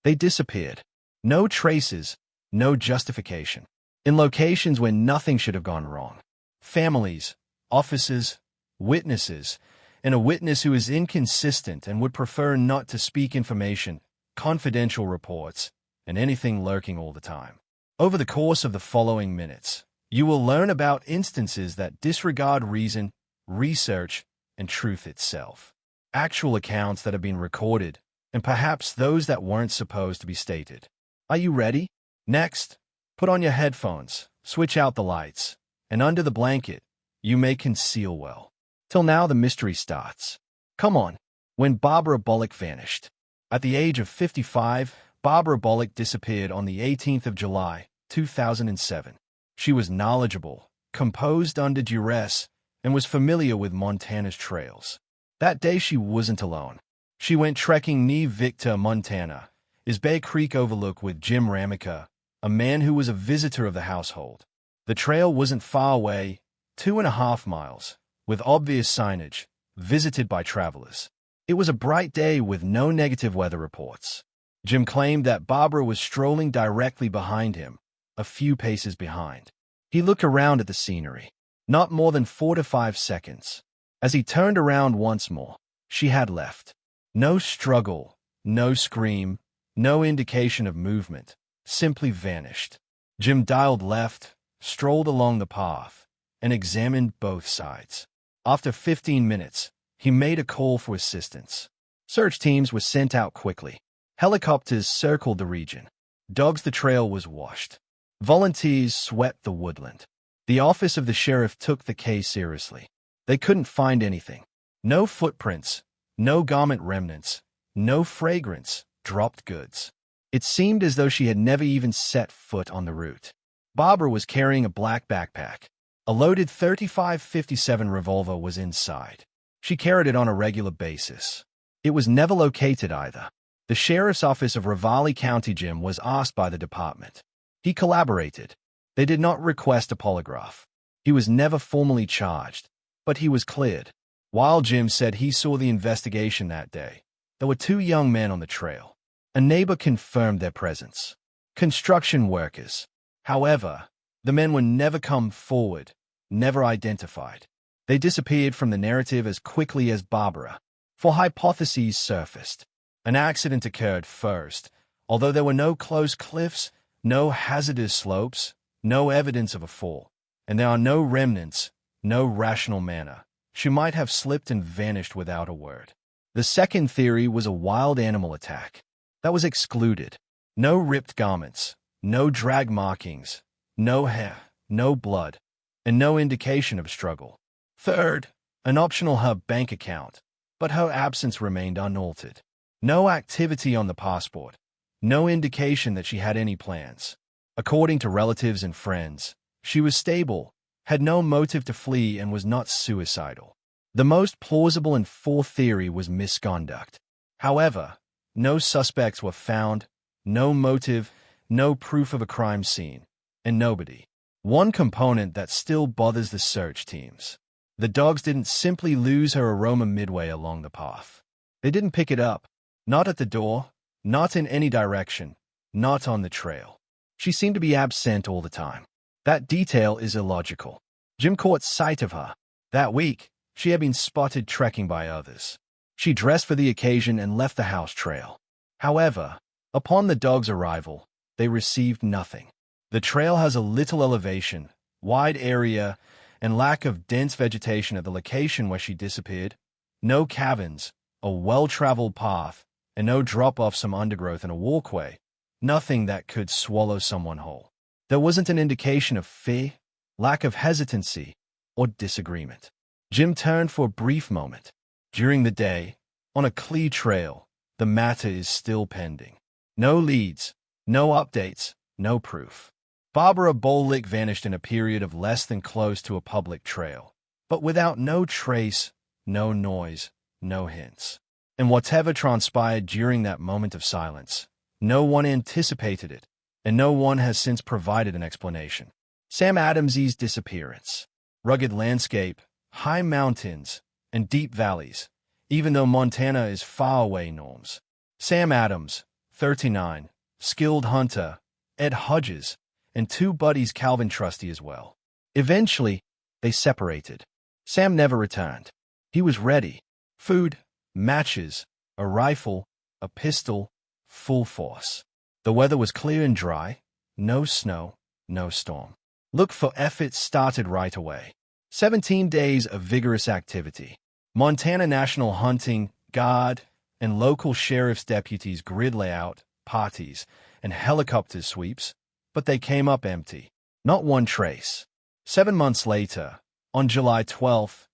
They disappeared. No traces, no justification. In locations where nothing should have gone wrong. Families, offices, witnesses, and a witness who is inconsistent and would prefer not to speak information, confidential reports, and anything lurking all the time. Over the course of the following minutes, you will learn about instances that disregard reason, research, and truth itself. Actual accounts that have been recorded, and perhaps those that weren't supposed to be stated. Are you ready? Next, put on your headphones, switch out the lights, and under the blanket, you may conceal well. Till now the mystery starts. Come on. When Barbara Bullock vanished. At the age of 55, Barbara Bullock disappeared on the 18th of July, 2007. She was knowledgeable, composed under duress, and was familiar with Montana's trails. That day she wasn't alone. She went trekking near Victor, Montana, is Bear Creek Overlook with Jim Ramica, a man who was a visitor of the household. The trail wasn't far away, 2.5 miles, with obvious signage, visited by travelers. It was a bright day with no negative weather reports. Jim claimed that Barbara was strolling directly behind him, a few paces behind. He looked around at the scenery. Not more than 4 to 5 seconds. As he turned around once more, she had left. No struggle, no scream, no indication of movement, simply vanished. Jim dialed left, strolled along the path, and examined both sides. After 15 minutes, he made a call for assistance. Search teams were sent out quickly. Helicopters circled the region. Dogs the trail was washed. Volunteers swept the woodland. The office of the sheriff took the case seriously. They couldn't find anything. No footprints, no garment remnants, no fragrance, dropped goods. It seemed as though she had never even set foot on the route. Barbara was carrying a black backpack. A loaded .35-57 revolver was inside. She carried it on a regular basis. It was never located either. The sheriff's office of Ravalli County Jim was asked by the department. He collaborated. They did not request a polygraph. He was never formally charged, but he was cleared. While Jim said he saw the investigation that day, there were 2 young men on the trail. A neighbor confirmed their presence. Construction workers. However, the men were never come forward, never identified. They disappeared from the narrative as quickly as Barbara. 4 hypotheses surfaced. An accident occurred first, although there were no closed cliffs, no hazardous slopes, no evidence of a fall, and there are no remnants, no rational manner. She might have slipped and vanished without a word. The second theory was a wild animal attack. That was excluded. No ripped garments, no drag markings, no hair, no blood, and no indication of struggle. Third, an optional her bank account, but her absence remained unaltered. No activity on the passport, no indication that she had any plans. According to relatives and friends, she was stable, had no motive to flee, and was not suicidal. The most plausible and fourth theory was misconduct. However, no suspects were found, no motive, no proof of a crime scene, and nobody. One component that still bothers the search teams. The dogs didn't simply lose her aroma midway along the path. They didn't pick it up, not at the door, not in any direction, not on the trail. She seemed to be absent all the time. That detail is illogical. Jim caught sight of her. That week, she had been spotted trekking by others. She dressed for the occasion and left the house trail. However, upon the dog's arrival, they received nothing. The trail has a little elevation, wide area, and lack of dense vegetation at the location where she disappeared. No caverns, a well-traveled path, and no drop-off some undergrowth and a walkway. Nothing that could swallow someone whole. There wasn't an indication of fear, lack of hesitancy, or disagreement. Jim turned for a brief moment. During the day, on a clear trail, the matter is still pending. No leads, no updates, no proof. Barbara Bullock vanished in a period of less than close to a public trail, but without no trace, no noise, no hints. And whatever transpired during that moment of silence, no one anticipated it, and no one has since provided an explanation. Sam Adams's disappearance. Rugged landscape, high mountains, and deep valleys, even though Montana is far away norms. Sam Adams, 39, skilled hunter, Ed Hodges, and two buddies, Calvin Trusty as well. Eventually, they separated. Sam never returned. He was ready. Food, matches, a rifle, a pistol, full force. The weather was clear and dry. No snow, no storm. Look for effort started right away. 17 days of vigorous activity. Montana National Hunting Guard and local sheriff's deputies grid layout, parties, and helicopter sweeps, but they came up empty. Not one trace. 7 months later, on July 12th,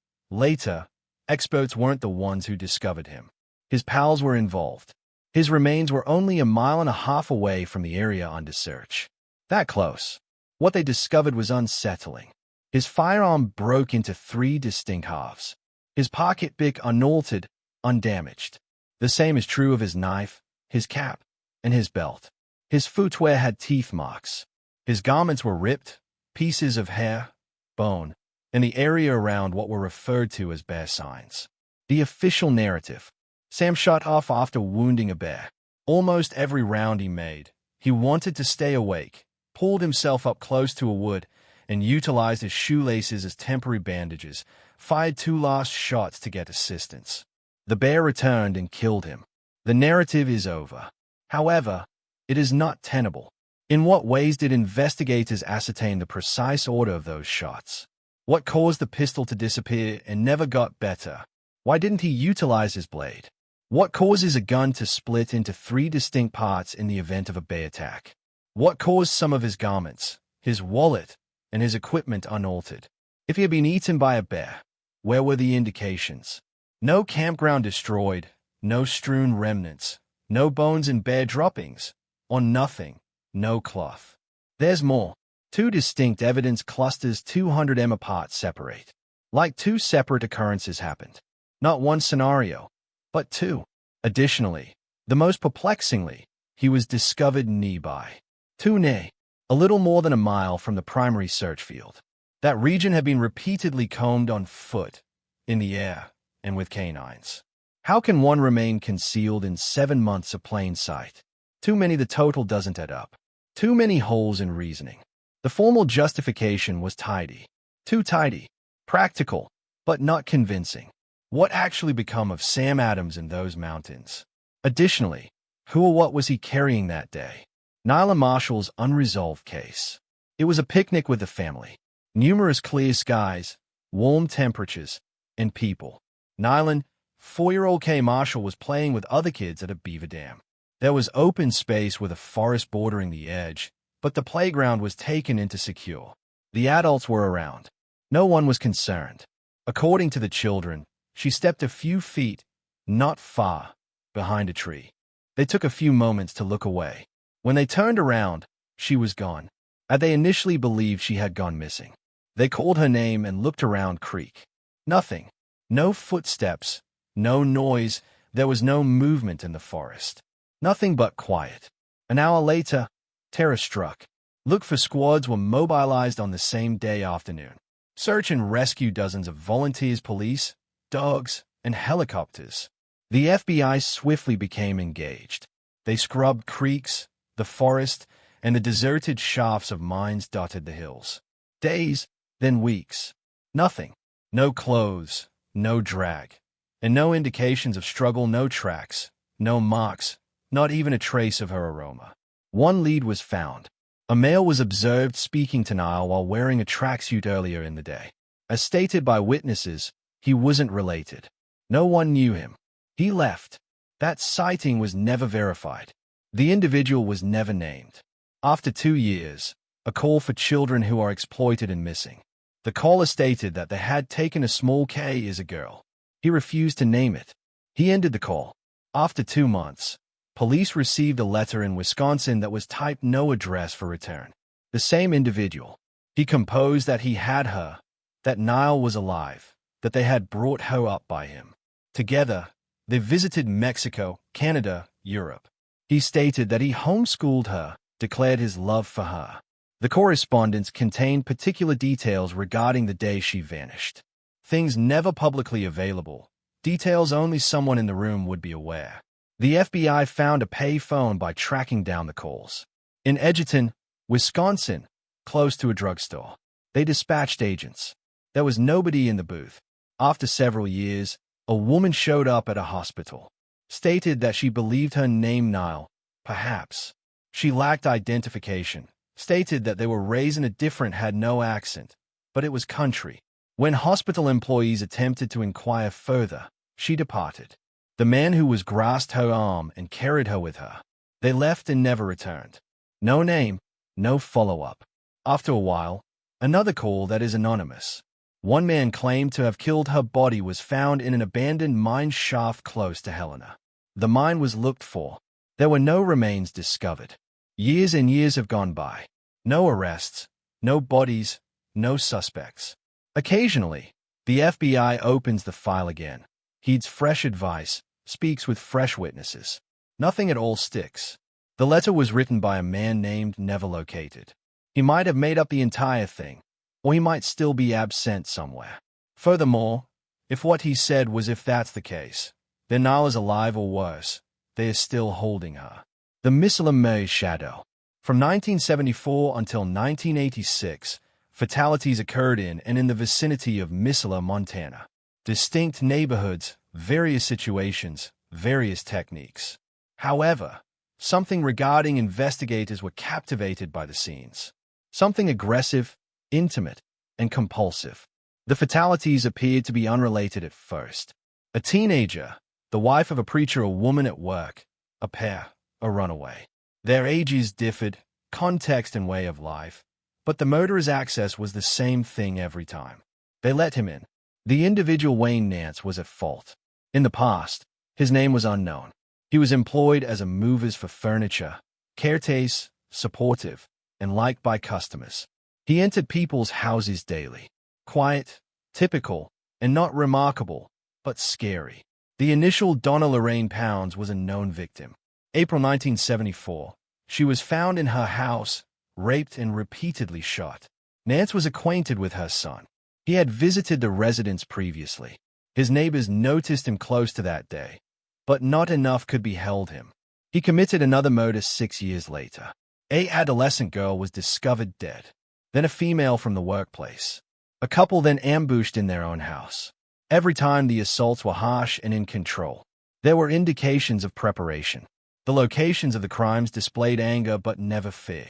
experts weren't the ones who discovered him. His pals were involved. His remains were only 1.5 miles away from the area under search. That close. What they discovered was unsettling. His firearm broke into 3 distinct halves. His pocketbook unaltered, undamaged. The same is true of his knife, his cap, and his belt. His footwear had teeth marks. His garments were ripped, pieces of hair, bone, and the area around what were referred to as bear signs. The official narrative. Sam shot off after wounding a bear. Almost every round he made, he wanted to stay awake, pulled himself up close to a wood, and utilized his shoelaces as temporary bandages, fired 2 last shots to get assistance. The bear returned and killed him. The narrative is over. However, it is not tenable. In what ways did investigators ascertain the precise order of those shots? What caused the pistol to disappear and never got better? Why didn't he utilize his blade? What causes a gun to split into 3 distinct parts in the event of a bear attack? What caused some of his garments, his wallet, and his equipment unaltered? If he had been eaten by a bear, where were the indications? No campground destroyed, no strewn remnants, no bones and bear droppings, or nothing, no cloth. There's more. 2 distinct evidence clusters 200 m apart separate. Like 2 separate occurrences happened. Not one scenario, but 2. Additionally, the most perplexingly, he was discovered nearby. Tunay, a little more than a mile from the primary search field. That region had been repeatedly combed on foot, in the air, and with canines. How can one remain concealed in 7 months of plain sight? Too many, the total doesn't add up. Too many holes in reasoning. The formal justification was tidy. Too tidy. Practical, but not convincing. What actually become of Sam Adams in those mountains? Additionally, who or what was he carrying that day? Nyla Marshall's unresolved case. It was a picnic with the family. Numerous clear skies, warm temperatures, and people. Nylan, 4-year-old Kay Marshall, was playing with other kids at a beaver dam. There was open space with a forest bordering the edge, but the playground was taken into secure. The adults were around. No one was concerned. According to the children, she stepped a few feet, not far, behind a tree. They took a few moments to look away. When they turned around, she was gone. As they initially believed she had gone missing. They called her name and looked around creek. Nothing. No footsteps, no noise. There was no movement in the forest. Nothing but quiet. An hour later, terror struck. Look for squads were mobilized on the same day afternoon. Search and rescue dozens of volunteers, police, dogs, and helicopters. The FBI swiftly became engaged. They scrubbed creeks, the forest, and the deserted shafts of mines dotted the hills. Days, then weeks. Nothing. No clothes, no drag, and no indications of struggle, no tracks, no marks, not even a trace of her aroma. One lead was found. A male was observed speaking to Nile while wearing a tracksuit earlier in the day. As stated by witnesses, he wasn't related. No one knew him. He left. That sighting was never verified. The individual was never named. After 2 years, a call for children who are exploited and missing. The caller stated that they had taken a small K as a girl. He refused to name it. He ended the call. After 2 months, police received a letter in Wisconsin that was typed no address for return. The same individual. He composed that he had her, that Nile was alive, that they had brought her up by him. Together, they visited Mexico, Canada, Europe. He stated that he homeschooled her, declared his love for her. The correspondence contained particular details regarding the day she vanished. Things never publicly available, details only someone in the room would be aware. The FBI found a pay phone by tracking down the calls. In Edgerton, Wisconsin, close to a drugstore, they dispatched agents. There was nobody in the booth. After several years, a woman showed up at a hospital, stated that she believed her name Nile, perhaps. She lacked identification, stated that they were raised in a different had no accent, but it was country. When hospital employees attempted to inquire further, she departed. The man who was grasped her arm and carried her with her. They left and never returned. No name, no follow-up. After a while, another call that is anonymous. One man claimed to have killed her body was found in an abandoned mine shaft close to Helena. The mine was looked for. There were no remains discovered. Years and years have gone by. No arrests, no bodies, no suspects. Occasionally, the FBI opens the file again, heeds fresh advice, speaks with fresh witnesses. Nothing at all sticks. The letter was written by a man named Never Located. He might have made up the entire thing, or he might still be absent somewhere. Furthermore, if what he said was if that's the case, then Nile is alive or worse, they are still holding her. The Missalem Shadow. From 1974 until 1986, fatalities occurred in and in the vicinity of Missoula, Montana. Distinct neighborhoods, various situations, various techniques. However, something regarding investigators were captivated by the scenes. Something aggressive, intimate, and compulsive. The fatalities appeared to be unrelated at first. A teenager, the wife of a preacher, a woman at work, a pair, a runaway. Their ages differed, context and way of life, but the murderer's access was the same thing every time. They let him in. The individual Wayne Nance was at fault. In the past, his name was unknown. He was employed as a movers for furniture, caretaker, supportive, and liked by customers. He entered people's houses daily. Quiet, typical, and not remarkable, but scary. The initial Donna Lorraine Pounds was a known victim. April 1974, she was found in her house, raped and repeatedly shot. Nance was acquainted with her son. He had visited the residence previously. His neighbors noticed him close to that day, but not enough could be held him. He committed another murder 6 years later. An adolescent girl was discovered dead, then a female from the workplace. A couple then ambushed in their own house. Every time the assaults were harsh and in control. There were indications of preparation. The locations of the crimes displayed anger but never fear.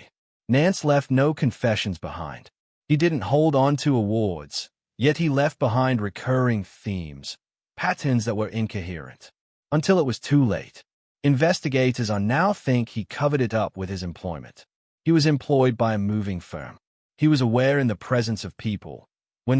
Nance left no confessions behind. He didn't hold on to awards, yet he left behind recurring themes, patterns that were incoherent. Until it was too late. Investigators are now think he covered it up with his employment. He was employed by a moving firm. He was aware in the presence of people, when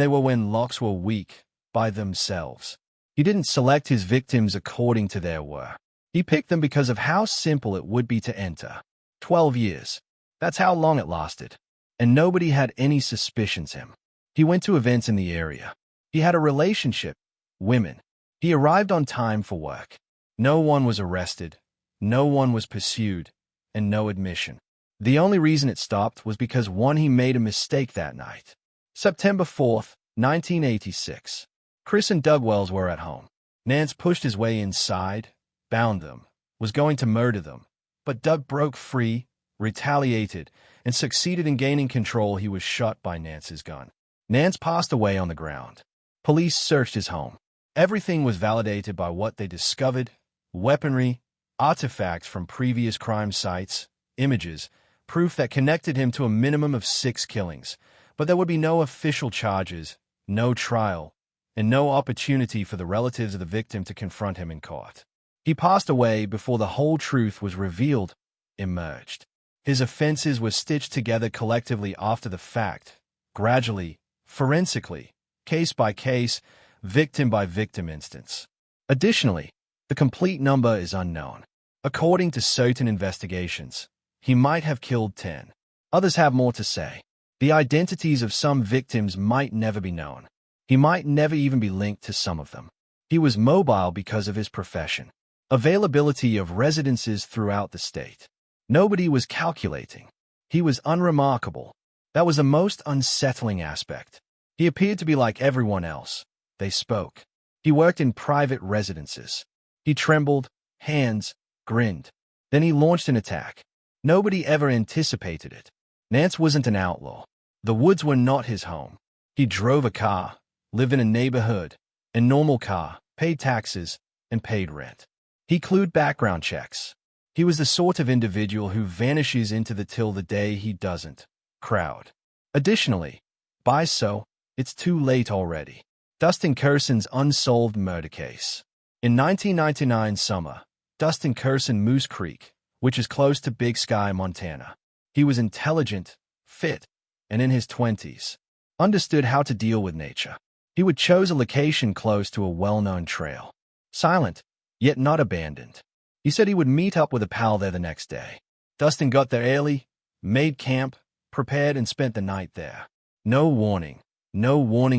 locks were weak, by themselves. He didn't select his victims according to their worth. He picked them because of how simple it would be to enter. 12 years. That's how long it lasted. And nobody had any suspicions him. He went to events in the area. He had a relationship. Women. He arrived on time for work. No one was arrested. No one was pursued. And no admission. The only reason it stopped was because he made a mistake that night. September 4th, 1986. Chris and Doug Wells were at home. Nance pushed his way inside, bound them, was going to murder them, but Doug broke free, retaliated, and succeeded in gaining control. He was shot by Nance's gun. Nance passed away on the ground. Police searched his home. Everything was validated by what they discovered: weaponry, artifacts from previous crime sites, images, proof that connected him to a minimum of 6 killings, but there would be no official charges, no trial, and no opportunity for the relatives of the victim to confront him in court. He passed away before the whole truth was revealed, emerged. His offenses were stitched together collectively after the fact, gradually, forensically, case by case, victim by victim instance. Additionally, the complete number is unknown. According to certain investigations, he might have killed 10. Others have more to say. The identities of some victims might never be known. He might never even be linked to some of them. He was mobile because of his profession. Availability of residences throughout the state. Nobody was calculating. He was unremarkable. That was the most unsettling aspect. He appeared to be like everyone else. They spoke. He worked in private residences. He trembled, hands, grinned. Then he launched an attack. Nobody ever anticipated it. Nance wasn't an outlaw. The woods were not his home. He drove a car, lived in a neighborhood, a normal car, paid taxes, and paid rent. He cleared background checks. He was the sort of individual who vanishes into the till the day he doesn't crowd. Additionally, by so, it's too late already. Dustin Kerson's unsolved murder case. In 1999 summer, Dustin Kerson Moose Creek, which is close to Big Sky, Montana. He was intelligent, fit, and in his 20s. Understood how to deal with nature. He would chose a location close to a well-known trail. Silent, yet not abandoned. He said he would meet up with a pal there the next day. Dustin got there early, made camp, prepared, and spent the night there. No warning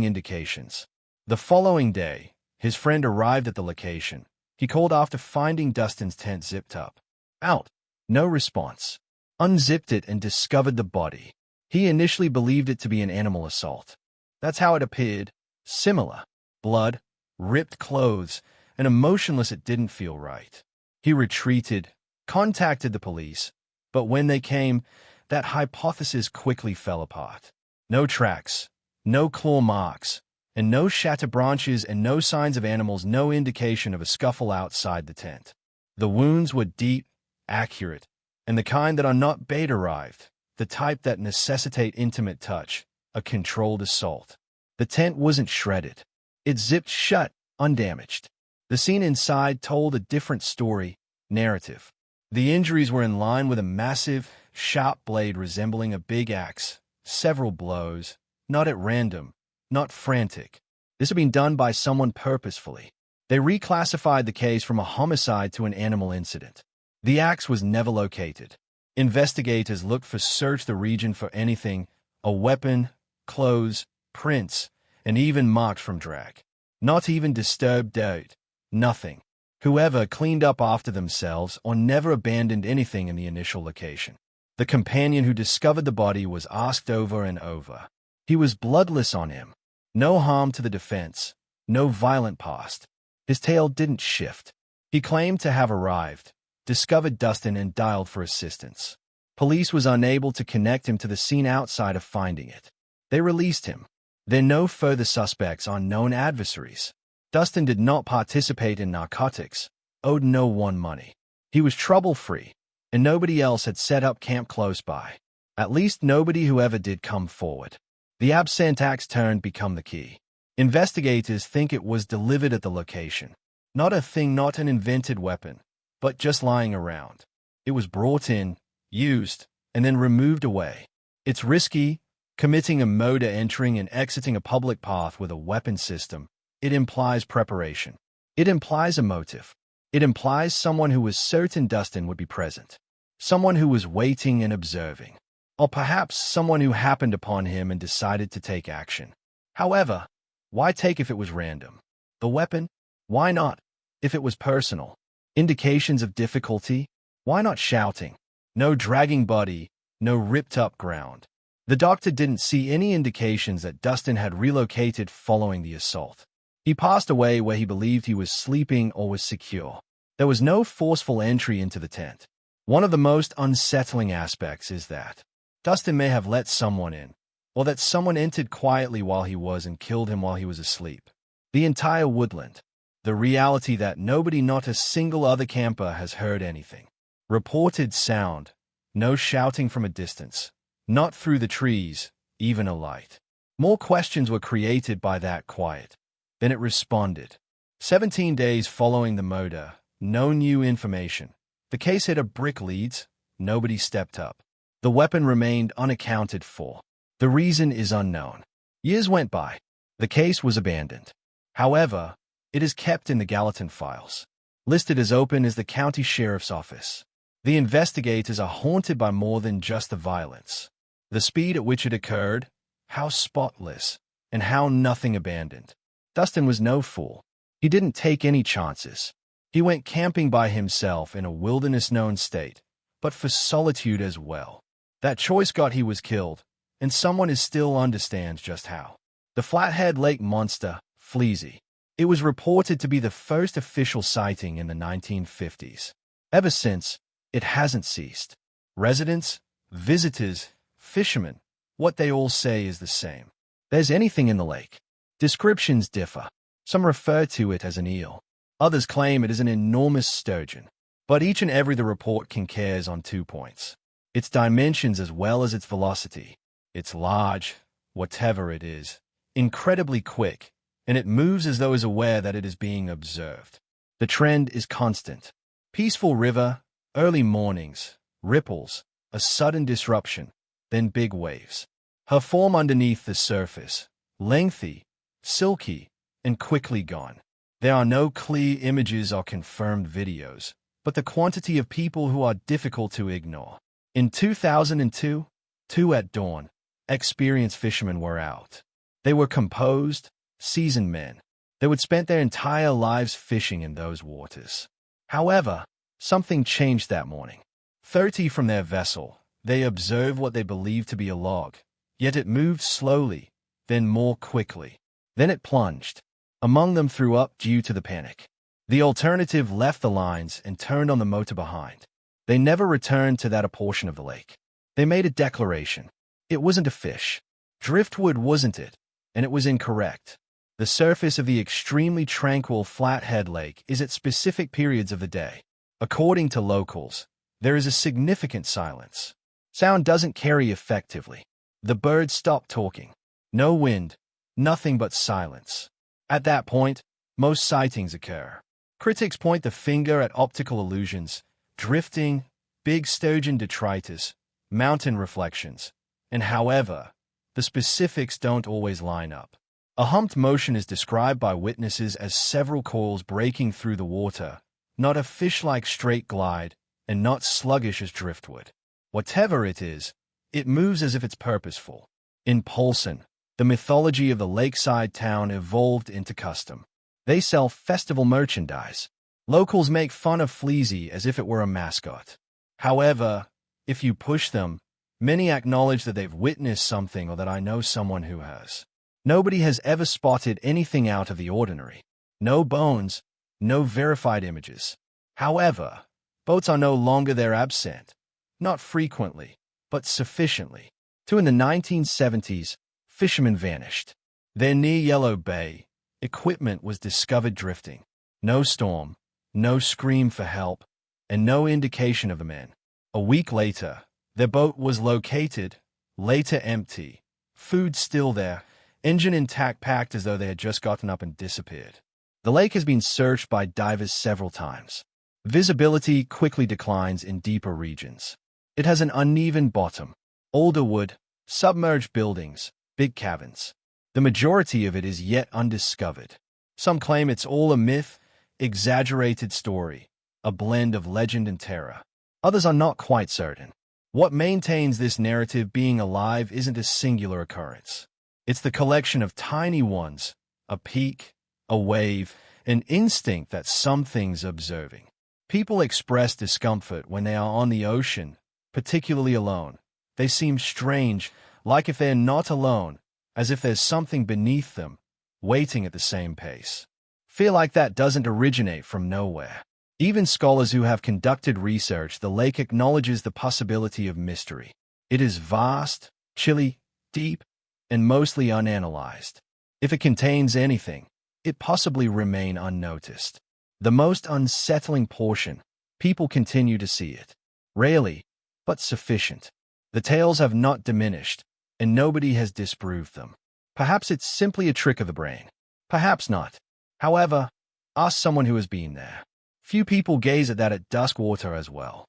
indications. The following day, his friend arrived at the location. He called after finding Dustin's tent zipped up. Out. No response. Unzipped it and discovered the body. He initially believed it to be an animal assault. That's how it appeared. Similar. Blood, ripped clothes, and emotionless. It didn't feel right. He retreated, contacted the police, but when they came, that hypothesis quickly fell apart. No tracks, no claw marks, and no shattered branches and no signs of animals, no indication of a scuffle outside the tent. The wounds were deep, accurate, and the kind that are not bait-arrived, the type that necessitate intimate touch, a controlled assault. The tent wasn't shredded. It zipped shut, undamaged. The scene inside told a different story, narrative. The injuries were in line with a massive, sharp blade resembling a big axe, several blows, not at random, not frantic. This had been done by someone purposefully. They reclassified the case from a homicide to an animal incident. The axe was never located. Investigators looked for search the region for anything, a weapon, clothes, prints, and even marks from drag. Not even disturbed dirt. Nothing. Whoever cleaned up after themselves or never abandoned anything in the initial location. The companion who discovered the body was asked over and over. He was bloodless on him. No harm to the defense. No violent past. His tale didn't shift. He claimed to have arrived, discovered Dustin, and dialed for assistance. Police was unable to connect him to the scene outside of finding it. They released him. There no further suspects on known adversaries. Dustin did not participate in narcotics, owed no one money. He was trouble-free, and nobody else had set up camp close by. At least nobody who ever did come forward. The absent axe turned become the key. Investigators think it was delivered at the location. Not a thing, not an invented weapon, but just lying around. It was brought in, used, and then removed away. It's risky, committing a murder, entering and exiting a public path with a weapon system. It implies preparation. It implies a motive. It implies someone who was certain Dustin would be present. Someone who was waiting and observing. Or perhaps someone who happened upon him and decided to take action. However, why take if it was random? The weapon? Why not? If it was personal. Indications of difficulty? Why not shouting? No dragging body, no ripped-up ground. The doctor didn't see any indications that Dustin had relocated following the assault. He passed away where he believed he was sleeping or was secure. There was no forceful entry into the tent. One of the most unsettling aspects is that Dustin may have let someone in, or that someone entered quietly while he was and killed him while he was asleep. The entire woodland. The reality that nobody, not a single other camper, has heard anything. Reported sound. No shouting from a distance. Not through the trees, even a light. More questions were created by that quiet. Then it responded. 17 days following the murder, no new information. The case hit a brick leads. Nobody stepped up. The weapon remained unaccounted for. The reason is unknown. Years went by. The case was abandoned. However, it is kept in the Gallatin files. Listed as open as the county sheriff's office. The investigators are haunted by more than just the violence. The speed at which it occurred, how spotless, and how nothing abandoned. Dustin was no fool. He didn't take any chances. He went camping by himself in a wilderness-known state, but for solitude as well. That choice got he was killed, and someone is still understands just how. The Flathead Lake Monster, Fleazy. It was reported to be the first official sighting in the 1950s. Ever since, it hasn't ceased. Residents, visitors, fishermen, what they all say is the same. There's anything in the lake. Descriptions differ. Some refer to it as an eel. Others claim it is an enormous sturgeon. But each and every the report concurs on 2 points. Its dimensions as well as its velocity. It's large, whatever it is, incredibly quick, and it moves as though it is aware that it is being observed. The trend is constant. Peaceful river, early mornings, ripples, a sudden disruption, then big waves. Her form underneath the surface, lengthy, silky, and quickly gone. There are no clear images or confirmed videos, but the quantity of people who are difficult to ignore. In 2002, 2 at dawn, experienced fishermen were out. They were composed, seasoned men. They would spend their entire lives fishing in those waters. However, something changed that morning. 30 from their vessel, they observed what they believed to be a log, yet it moved slowly, then more quickly. Then it plunged. Among them threw up due to the panic. The alternative left the lines and turned on the motor behind. They never returned to that portion of the lake. They made a declaration. It wasn't a fish. Driftwood wasn't it, and it was incorrect. The surface of the extremely tranquil Flathead Lake is at specific periods of the day. According to locals, there is a significant silence. Sound doesn't carry effectively. The birds stop talking. No wind, nothing but silence. At that point, most sightings occur. Critics point the finger at optical illusions, drifting, big sturgeon detritus, mountain reflections, and however, the specifics don't always line up. A humped motion is described by witnesses as several coils breaking through the water, not a fish-like straight glide, and not sluggish as driftwood. Whatever it is, it moves as if it's purposeful. In Polson, the mythology of the lakeside town evolved into custom. They sell festival merchandise. Locals make fun of Fleazy as if it were a mascot. However, if you push them, many acknowledge that they've witnessed something or that I know someone who has. Nobody has ever spotted anything out of the ordinary. No bones, no verified images. However, boats are no longer there absent. Not frequently, but sufficiently. In the 1970s, fishermen vanished. Their near Yellow Bay, equipment was discovered drifting. No storm, no scream for help, and no indication of the men. A week later, their boat was located, later empty, food still there, engine intact packed as though they had just gotten up and disappeared. The lake has been searched by divers several times. Visibility quickly declines in deeper regions. It has an uneven bottom, older wood, submerged buildings, big caverns. The majority of it is yet undiscovered. Some claim it's all a myth, exaggerated story, a blend of legend and terror. Others are not quite certain. What maintains this narrative being alive isn't a singular occurrence. It's the collection of tiny ones, a peak, a wave, an instinct that something's observing. People express discomfort when they are on the ocean, particularly alone. They seem strange, like if they're not alone, as if there's something beneath them, waiting at the same pace. Feel like that doesn't originate from nowhere. Even scholars who have conducted research, the lake acknowledges the possibility of mystery. It is vast, chilly, deep, and mostly unanalyzed. If it contains anything, it possibly remain unnoticed. The most unsettling portion, people continue to see it. Rarely, but sufficient. The tales have not diminished, and nobody has disproved them. Perhaps it's simply a trick of the brain. Perhaps not. However, ask someone who has been there. Few people gaze at that at dusk water as well.